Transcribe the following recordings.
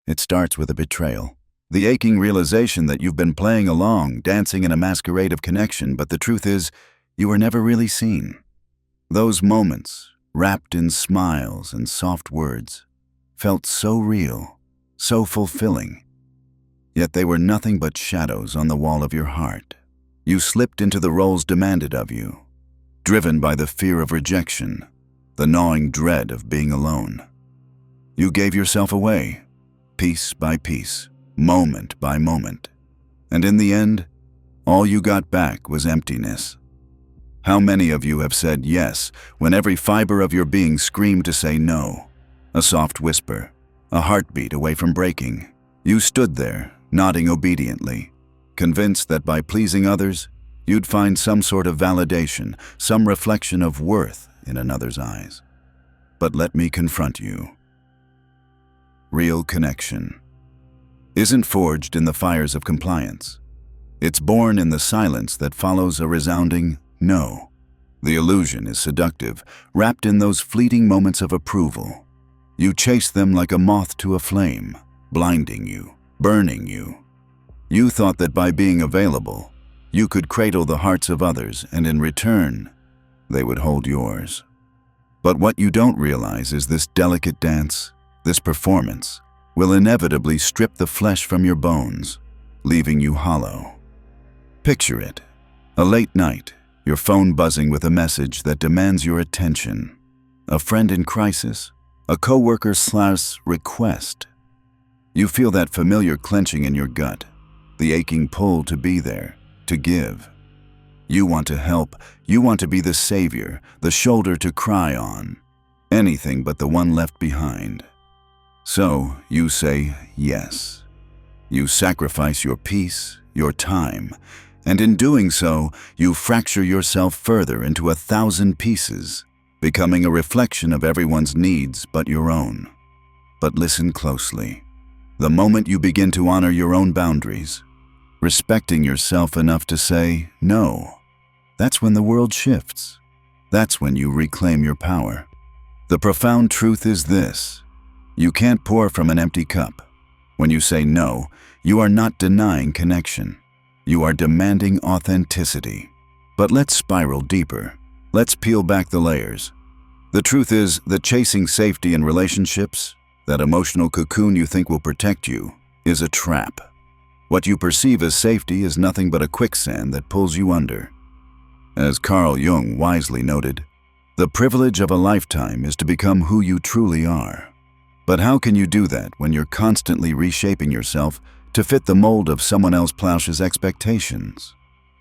It starts with a betrayal. The aching realization that you've been playing along, dancing in a masquerade of connection, but the truth is, you were never really seen. Those moments, wrapped in smiles and soft words, felt so real, so fulfilling. Yet they were nothing but shadows on the wall of your heart. You slipped into the roles demanded of you, driven by the fear of rejection, the gnawing dread of being alone. You gave yourself away, piece by piece, moment by moment. And in the end, all you got back was emptiness. How many of you have said yes when every fiber of your being screamed to say no? A soft whisper, a heartbeat away from breaking. You stood there, nodding obediently, convinced that by pleasing others, you'd find some sort of validation, some reflection of worth in another's eyes. But let me confront you. Real connection isn't forged in the fires of compliance. It's born in the silence that follows a resounding no. The illusion is seductive, wrapped in those fleeting moments of approval. You chase them like a moth to a flame, blinding you, burning you. You thought that by being available, you could cradle the hearts of others, and in return, they would hold yours. But what you don't realize is this delicate dance, this performance, will inevitably strip the flesh from your bones, leaving you hollow. Picture it, a late night, your phone buzzing with a message that demands your attention, a friend in crisis, a coworker/request. You feel that familiar clenching in your gut, the aching pull to be there, to give. You want to help, you want to be the savior, the shoulder to cry on, anything but the one left behind. So you say yes. You sacrifice your peace, your time, and in doing so, you fracture yourself further into 1,000 pieces, becoming a reflection of everyone's needs but your own. But listen closely. The moment you begin to honor your own boundaries, respecting yourself enough to say no, that's when the world shifts. That's when you reclaim your power. The profound truth is this: you can't pour from an empty cup. When you say no, you are not denying connection. You are demanding authenticity. But let's spiral deeper. Let's peel back the layers. The truth is that chasing safety in relationships, that emotional cocoon you think will protect you, is a trap. What you perceive as safety is nothing but a quicksand that pulls you under. As Carl Jung wisely noted, the privilege of a lifetime is to become who you truly are. But how can you do that when you're constantly reshaping yourself to fit the mold of someone else's expectations?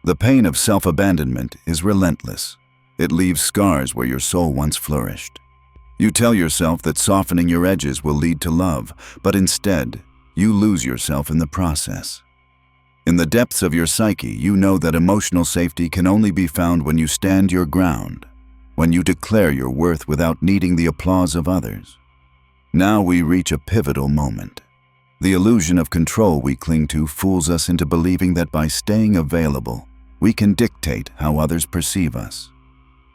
The pain of self-abandonment is relentless. It leaves scars where your soul once flourished. You tell yourself that softening your edges will lead to love, but instead, you lose yourself in the process. In the depths of your psyche, you know that emotional safety can only be found when you stand your ground, when you declare your worth without needing the applause of others. Now we reach a pivotal moment. The illusion of control we cling to fools us into believing that by staying available, we can dictate how others perceive us.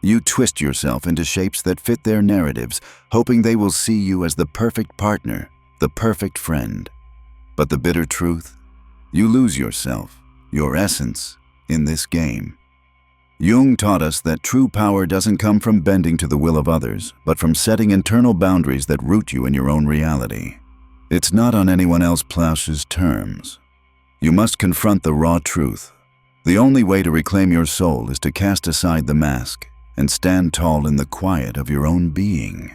You twist yourself into shapes that fit their narratives, hoping they will see you as the perfect partner, the perfect friend. But the bitter truth? You lose yourself, your essence, in this game. Jung taught us that true power doesn't come from bending to the will of others, but from setting internal boundaries that root you in your own reality. It's not on anyone else's terms. You must confront the raw truth. The only way to reclaim your soul is to cast aside the mask and stand tall in the quiet of your own being.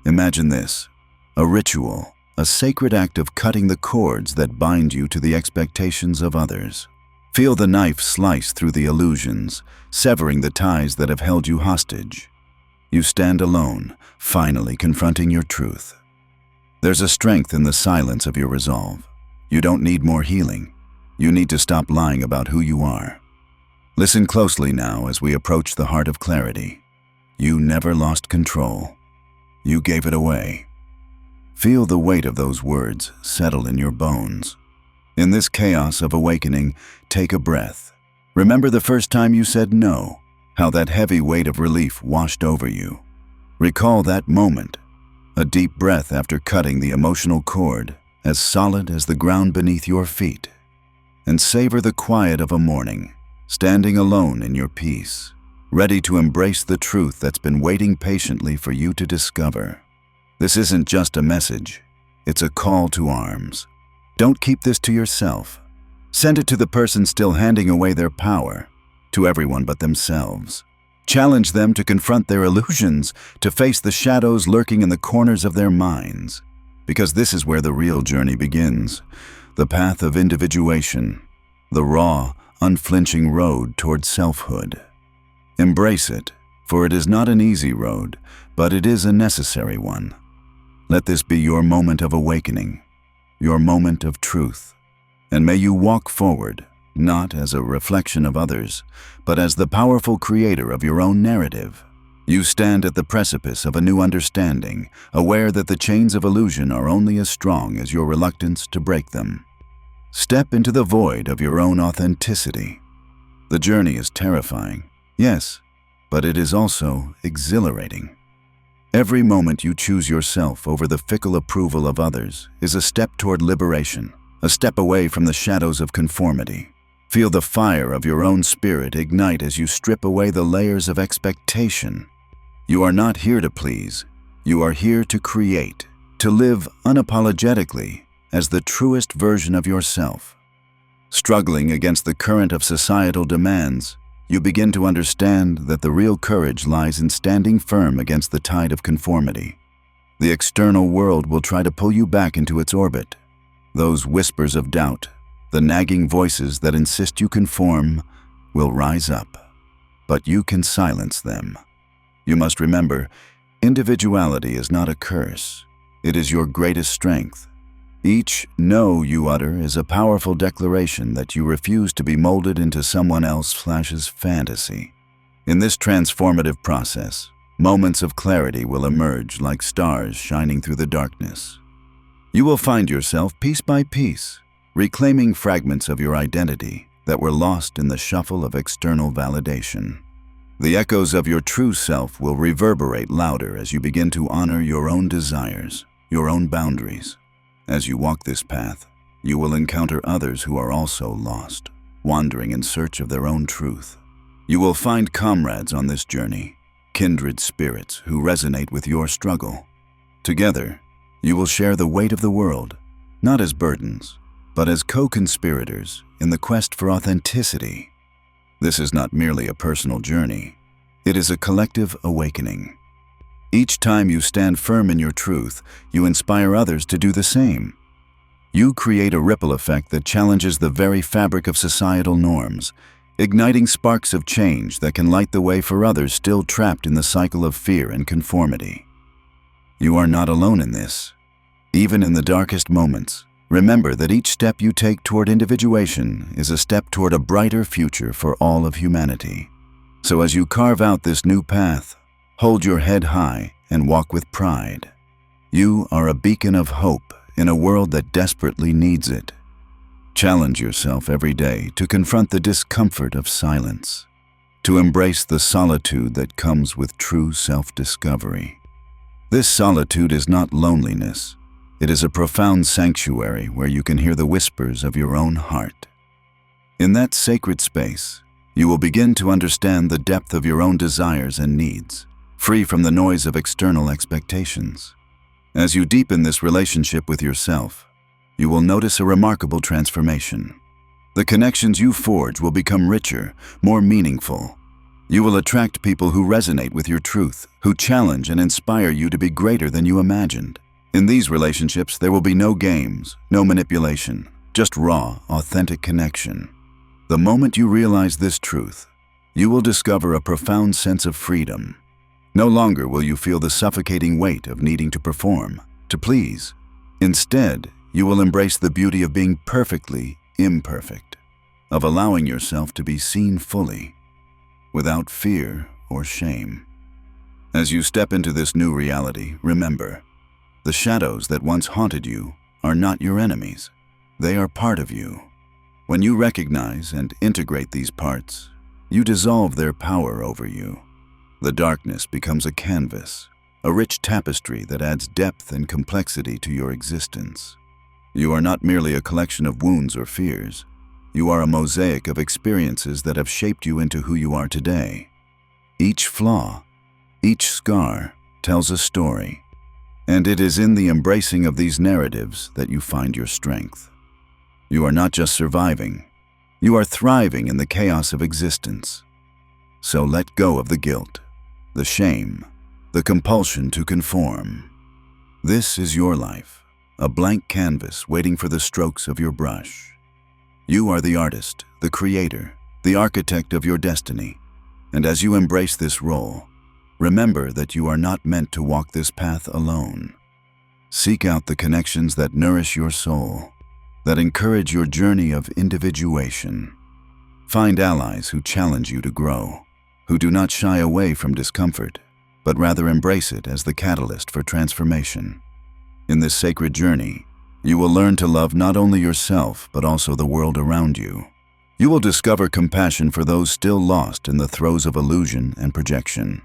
Imagine this: a ritual, a sacred act of cutting the cords that bind you to the expectations of others. Feel the knife slice through the illusions, severing the ties that have held you hostage. You stand alone, finally confronting your truth. There's a strength in the silence of your resolve. You don't need more healing. You need to stop lying about who you are. Listen closely now as we approach the heart of clarity. You never lost control. You gave it away. Feel the weight of those words settle in your bones. In this chaos of awakening, take a breath. Remember the first time you said no, how that heavy weight of relief washed over you. Recall that moment, a deep breath after cutting the emotional cord, as solid as the ground beneath your feet. And savor the quiet of a morning, standing alone in your peace, ready to embrace the truth that's been waiting patiently for you to discover. This isn't just a message, it's a call to arms. Don't keep this to yourself. Send it to the person still handing away their power, to everyone but themselves. Challenge them to confront their illusions, to face the shadows lurking in the corners of their minds. Because this is where the real journey begins, the path of individuation, the raw, unflinching road toward selfhood. Embrace it, for it is not an easy road, but it is a necessary one. Let this be your moment of awakening, your moment of truth, and may you walk forward, not as a reflection of others, but as the powerful creator of your own narrative. You stand at the precipice of a new understanding, aware that the chains of illusion are only as strong as your reluctance to break them. Step into the void of your own authenticity. The journey is terrifying, yes, but it is also exhilarating. Every moment you choose yourself over the fickle approval of others is a step toward liberation, a step away from the shadows of conformity. Feel the fire of your own spirit ignite as you strip away the layers of expectation. You are not here to please. You are here to create, to live unapologetically as the truest version of yourself. Struggling against the current of societal demands, you begin to understand that the real courage lies in standing firm against the tide of conformity. The external world will try to pull you back into its orbit. Those whispers of doubt, the nagging voices that insist you conform, will rise up, but you can silence them. You must remember, individuality is not a curse. It is your greatest strength. Each "no" you utter is a powerful declaration that you refuse to be molded into someone else's fantasy. In this transformative process, moments of clarity will emerge like stars shining through the darkness. You will find yourself piece by piece, reclaiming fragments of your identity that were lost in the shuffle of external validation. The echoes of your true self will reverberate louder as you begin to honor your own desires, your own boundaries. As you walk this path, you will encounter others who are also lost, wandering in search of their own truth. You will find comrades on this journey, kindred spirits who resonate with your struggle. Together, you will share the weight of the world, not as burdens, but as co-conspirators in the quest for authenticity. This is not merely a personal journey. It is a collective awakening. Each time you stand firm in your truth, you inspire others to do the same. You create a ripple effect that challenges the very fabric of societal norms, igniting sparks of change that can light the way for others still trapped in the cycle of fear and conformity. You are not alone in this. Even in the darkest moments, remember that each step you take toward individuation is a step toward a brighter future for all of humanity. So as you carve out this new path, hold your head high and walk with pride. You are a beacon of hope in a world that desperately needs it. Challenge yourself every day to confront the discomfort of silence, to embrace the solitude that comes with true self-discovery. This solitude is not loneliness. It is a profound sanctuary where you can hear the whispers of your own heart. In that sacred space, you will begin to understand the depth of your own desires and needs, free from the noise of external expectations. As you deepen this relationship with yourself, you will notice a remarkable transformation. The connections you forge will become richer, more meaningful. You will attract people who resonate with your truth, who challenge and inspire you to be greater than you imagined. In these relationships, there will be no games, no manipulation, just raw, authentic connection. The moment you realize this truth, you will discover a profound sense of freedom. No longer will you feel the suffocating weight of needing to perform, to please. Instead, you will embrace the beauty of being perfectly imperfect, of allowing yourself to be seen fully, without fear or shame. As you step into this new reality, remember, the shadows that once haunted you are not your enemies. They are part of you. When you recognize and integrate these parts, you dissolve their power over you. The darkness becomes a canvas, a rich tapestry that adds depth and complexity to your existence. You are not merely a collection of wounds or fears. You are a mosaic of experiences that have shaped you into who you are today. Each flaw, each scar, tells a story. And it is in the embracing of these narratives that you find your strength. You are not just surviving. You are thriving in the chaos of existence. So let go of the guilt, the shame, the compulsion to conform. This is your life, a blank canvas waiting for the strokes of your brush. You are the artist, the creator, the architect of your destiny. And as you embrace this role, remember that you are not meant to walk this path alone. Seek out the connections that nourish your soul, that encourage your journey of individuation. Find allies who challenge you to grow, who do not shy away from discomfort, but rather embrace it as the catalyst for transformation. In this sacred journey, you will learn to love not only yourself, but also the world around you. You will discover compassion for those still lost in the throes of illusion and projection.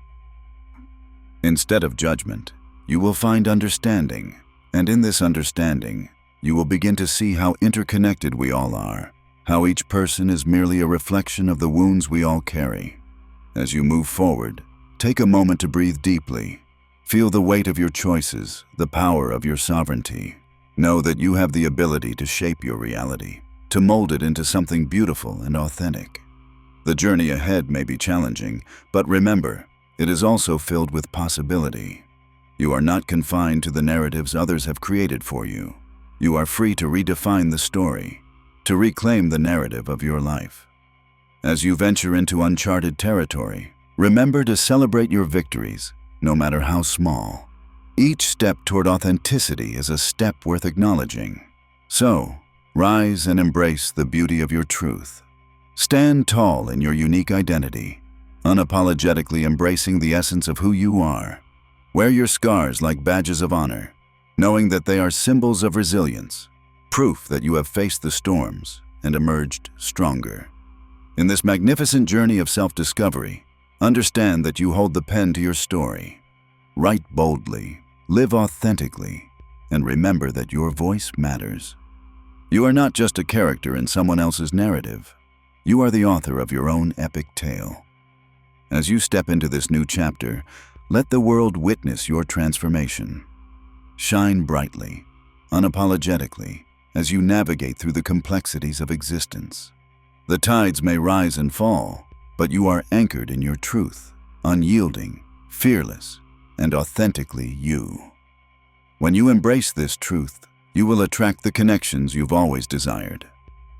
Instead of judgment, you will find understanding, and in this understanding, you will begin to see how interconnected we all are, how each person is merely a reflection of the wounds we all carry. As you move forward, take a moment to breathe deeply. Feel the weight of your choices, the power of your sovereignty. Know that you have the ability to shape your reality, to mold it into something beautiful and authentic. The journey ahead may be challenging, but remember, it is also filled with possibility. You are not confined to the narratives others have created for you. You are free to redefine the story, to reclaim the narrative of your life. As you venture into uncharted territory, remember to celebrate your victories, no matter how small. Each step toward authenticity is a step worth acknowledging. So, rise and embrace the beauty of your truth. Stand tall in your unique identity, unapologetically embracing the essence of who you are. Wear your scars like badges of honor, knowing that they are symbols of resilience, proof that you have faced the storms and emerged stronger. In this magnificent journey of self-discovery, understand that you hold the pen to your story. Write boldly, live authentically, and remember that your voice matters. You are not just a character in someone else's narrative. You are the author of your own epic tale. As you step into this new chapter, let the world witness your transformation. Shine brightly, unapologetically, as you navigate through the complexities of existence. The tides may rise and fall, but you are anchored in your truth, unyielding, fearless, and authentically you. When you embrace this truth, you will attract the connections you've always desired.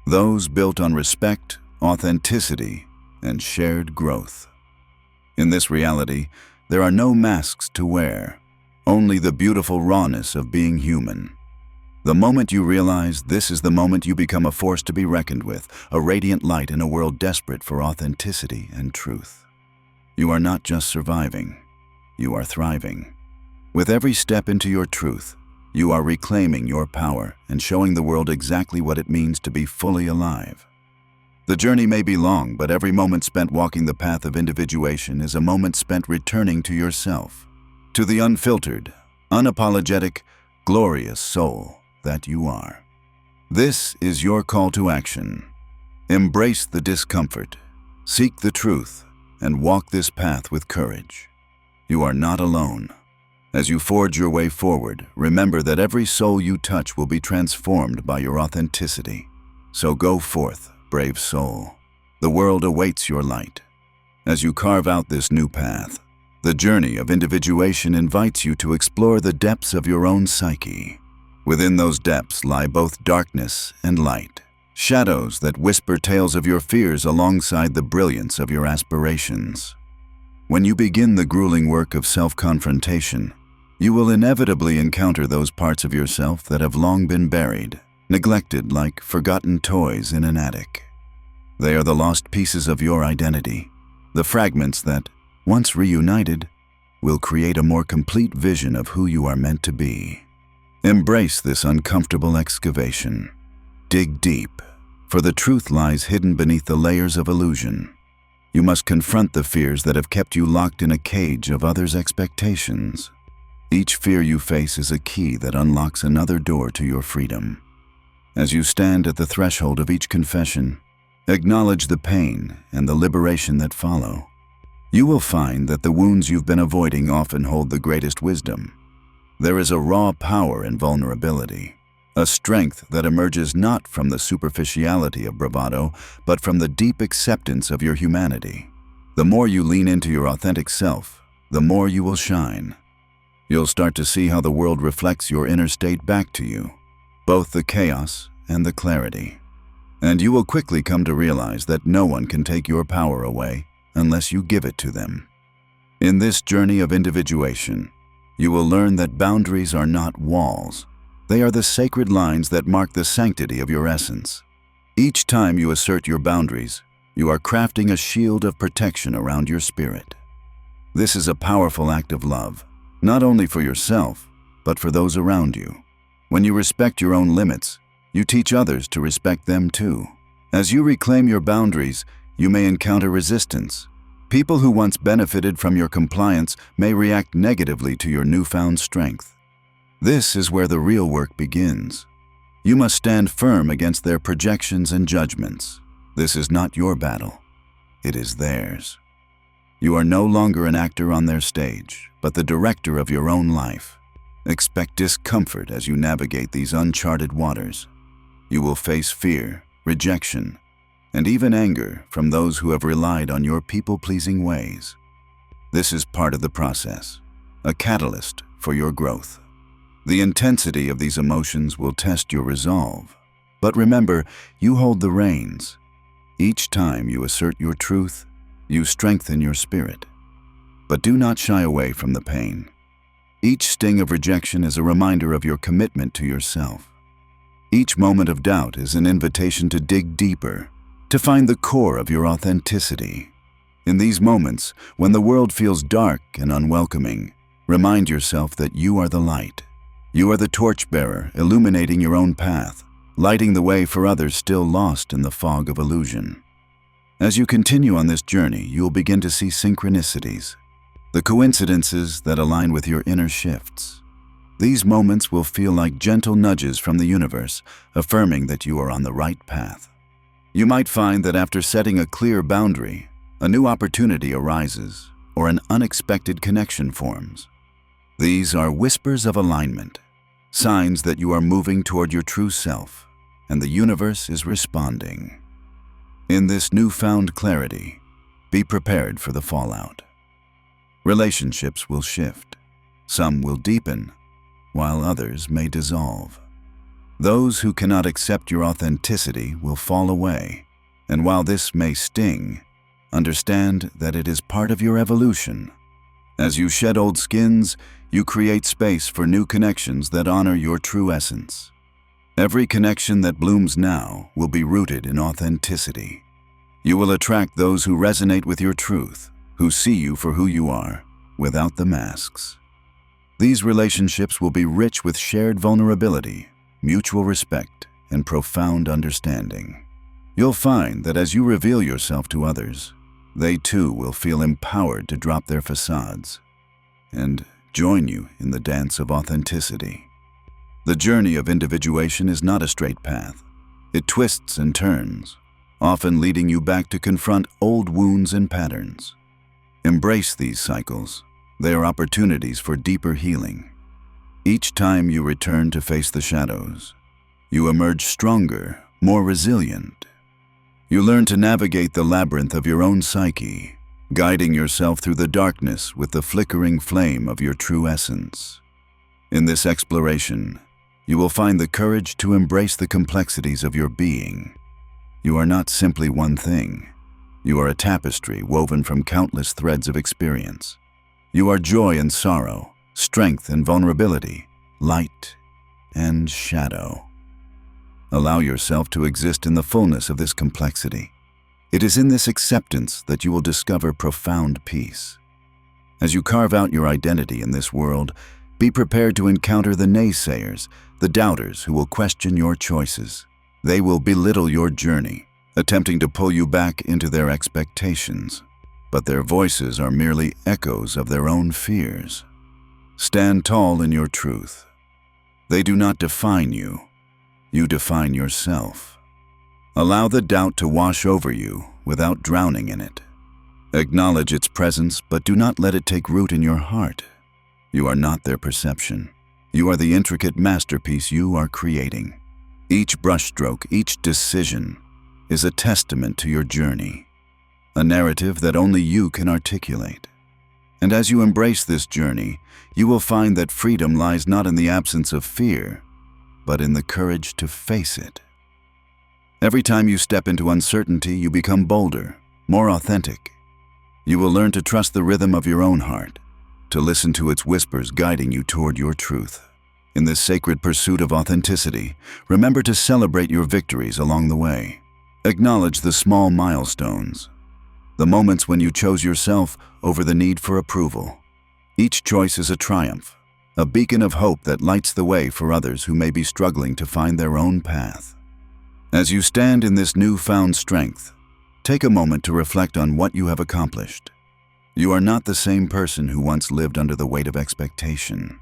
Those built on respect, authenticity, and shared growth. In this reality, there are no masks to wear, only the beautiful rawness of being human. The moment you realize this is the moment you become a force to be reckoned with, a radiant light in a world desperate for authenticity and truth. You are not just surviving, you are thriving. With every step into your truth, you are reclaiming your power and showing the world exactly what it means to be fully alive. The journey may be long, but every moment spent walking the path of individuation is a moment spent returning to yourself, to the unfiltered, unapologetic, glorious soul that you are. This is your call to action. Embrace the discomfort, seek the truth, and walk this path with courage. You are not alone. As you forge your way forward, remember that every soul you touch will be transformed by your authenticity. So go forth, brave soul. The world awaits your light. As you carve out this new path, the journey of individuation invites you to explore the depths of your own psyche. Within those depths lie both darkness and light, shadows that whisper tales of your fears alongside the brilliance of your aspirations. When you begin the grueling work of self-confrontation, you will inevitably encounter those parts of yourself that have long been buried, neglected like forgotten toys in an attic. They are the lost pieces of your identity, the fragments that, once reunited, will create a more complete vision of who you are meant to be. Embrace this uncomfortable excavation. Dig deep, for the truth lies hidden beneath the layers of illusion. You must confront the fears that have kept you locked in a cage of others' expectations. Each fear you face is a key that unlocks another door to your freedom. As you stand at the threshold of each confession, acknowledge the pain and the liberation that follow. You will find that the wounds you've been avoiding often hold the greatest wisdom. There is a raw power in vulnerability, a strength that emerges not from the superficiality of bravado, but from the deep acceptance of your humanity. The more you lean into your authentic self, the more you will shine. You'll start to see how the world reflects your inner state back to you, both the chaos and the clarity. And you will quickly come to realize that no one can take your power away unless you give it to them. In this journey of individuation, you will learn that boundaries are not walls. They are the sacred lines that mark the sanctity of your essence. Each time you assert your boundaries, you are crafting a shield of protection around your spirit. This is a powerful act of love, not only for yourself, but for those around you. When you respect your own limits, you teach others to respect them too. As you reclaim your boundaries, you may encounter resistance. People who once benefited from your compliance may react negatively to your newfound strength. This is where the real work begins. You must stand firm against their projections and judgments. This is not your battle. It is theirs. You are no longer an actor on their stage, but the director of your own life. Expect discomfort as you navigate these uncharted waters. You will face fear, rejection, and even anger from those who have relied on your people-pleasing ways. This is part of the process, a catalyst for your growth. The intensity of these emotions will test your resolve. But remember, you hold the reins. Each time you assert your truth, you strengthen your spirit. But do not shy away from the pain. Each sting of rejection is a reminder of your commitment to yourself. Each moment of doubt is an invitation to dig deeper, to find the core of your authenticity. In these moments, when the world feels dark and unwelcoming, remind yourself that you are the light. You are the torchbearer, illuminating your own path, lighting the way for others still lost in the fog of illusion. As you continue on this journey, you will begin to see synchronicities, the coincidences that align with your inner shifts. These moments will feel like gentle nudges from the universe, affirming that you are on the right path. You might find that after setting a clear boundary, a new opportunity arises or an unexpected connection forms. These are whispers of alignment, signs that you are moving toward your true self, and the universe is responding. In this newfound clarity, be prepared for the fallout. Relationships will shift. Some will deepen, while others may dissolve. Those who cannot accept your authenticity will fall away, and while this may sting, understand that it is part of your evolution. As you shed old skins, you create space for new connections that honor your true essence. Every connection that blooms now will be rooted in authenticity. You will attract those who resonate with your truth, who see you for who you are, without the masks. These relationships will be rich with shared vulnerability, mutual respect, and profound understanding. You'll find that as you reveal yourself to others, they too will feel empowered to drop their facades and join you in the dance of authenticity. The journey of individuation is not a straight path. It twists and turns, often leading you back to confront old wounds and patterns. Embrace these cycles. They are opportunities for deeper healing. Each time you return to face the shadows, you emerge stronger, more resilient. You learn to navigate the labyrinth of your own psyche, guiding yourself through the darkness with the flickering flame of your true essence. In this exploration, you will find the courage to embrace the complexities of your being. You are not simply one thing. You are a tapestry woven from countless threads of experience. You are joy and sorrow, strength and vulnerability, light and shadow. Allow yourself to exist in the fullness of this complexity. It is in this acceptance that you will discover profound peace. As you carve out your identity in this world, be prepared to encounter the naysayers, the doubters who will question your choices. They will belittle your journey, attempting to pull you back into their expectations. But their voices are merely echoes of their own fears. Stand tall in your truth. They do not define you. you define yourself. Allow the doubt to wash over you without drowning in it. Acknowledge its presence, but do not let it take root in your heart. You are not their perception. You are the intricate masterpiece you are creating. Each brushstroke, each decision is a testament to your journey, a narrative that only you can articulate. And as you embrace this journey, you will find that freedom lies not in the absence of fear, but in the courage to face it. Every time you step into uncertainty, you become bolder, more authentic. You will learn to trust the rhythm of your own heart, to listen to its whispers guiding you toward your truth. In this sacred pursuit of authenticity, remember to celebrate your victories along the way. Acknowledge the small milestones, the moments when you chose yourself over the need for approval. Each choice is a triumph, a beacon of hope that lights the way for others who may be struggling to find their own path. As you stand in this newfound strength, take a moment to reflect on what you have accomplished. You are not the same person who once lived under the weight of expectation.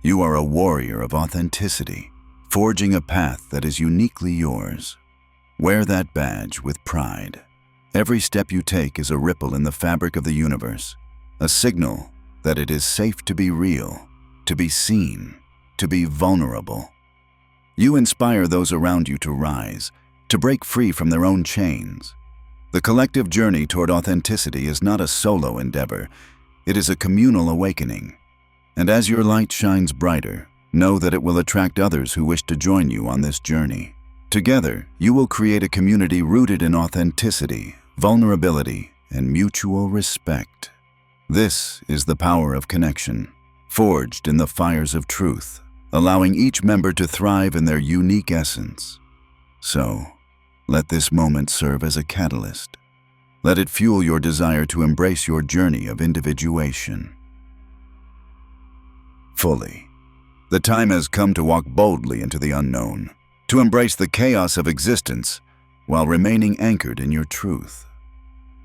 You are a warrior of authenticity, forging a path that is uniquely yours. Wear that badge with pride. Every step you take is a ripple in the fabric of the universe, a signal that it is safe to be real, to be seen, to be vulnerable. You inspire those around you to rise, to break free from their own chains. The collective journey toward authenticity is not a solo endeavor, it is a communal awakening. And as your light shines brighter, know that it will attract others who wish to join you on this journey. Together, you will create a community rooted in authenticity, vulnerability, and mutual respect. This is the power of connection, forged in the fires of truth, allowing each member to thrive in their unique essence. So, let this moment serve as a catalyst. Let it fuel your desire to embrace your journey of individuation fully. The time has come to walk boldly into the unknown, to embrace the chaos of existence while remaining anchored in your truth.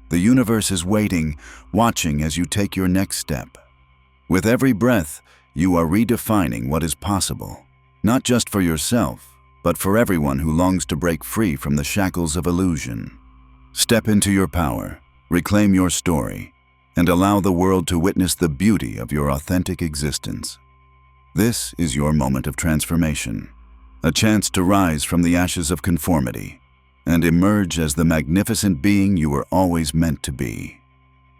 The universe is waiting, watching as you take your next step. With every breath, you are redefining what is possible, not just for yourself, but for everyone who longs to break free from the shackles of illusion. Step into your power, reclaim your story, and allow the world to witness the beauty of your authentic existence. This is your moment of transformation, a chance to rise from the ashes of conformity and emerge as the magnificent being you were always meant to be.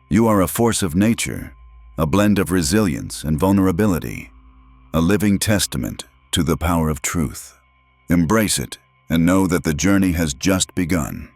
You are a force of nature, a blend of resilience and vulnerability, a living testament to the power of truth. Embrace it and know that the journey has just begun.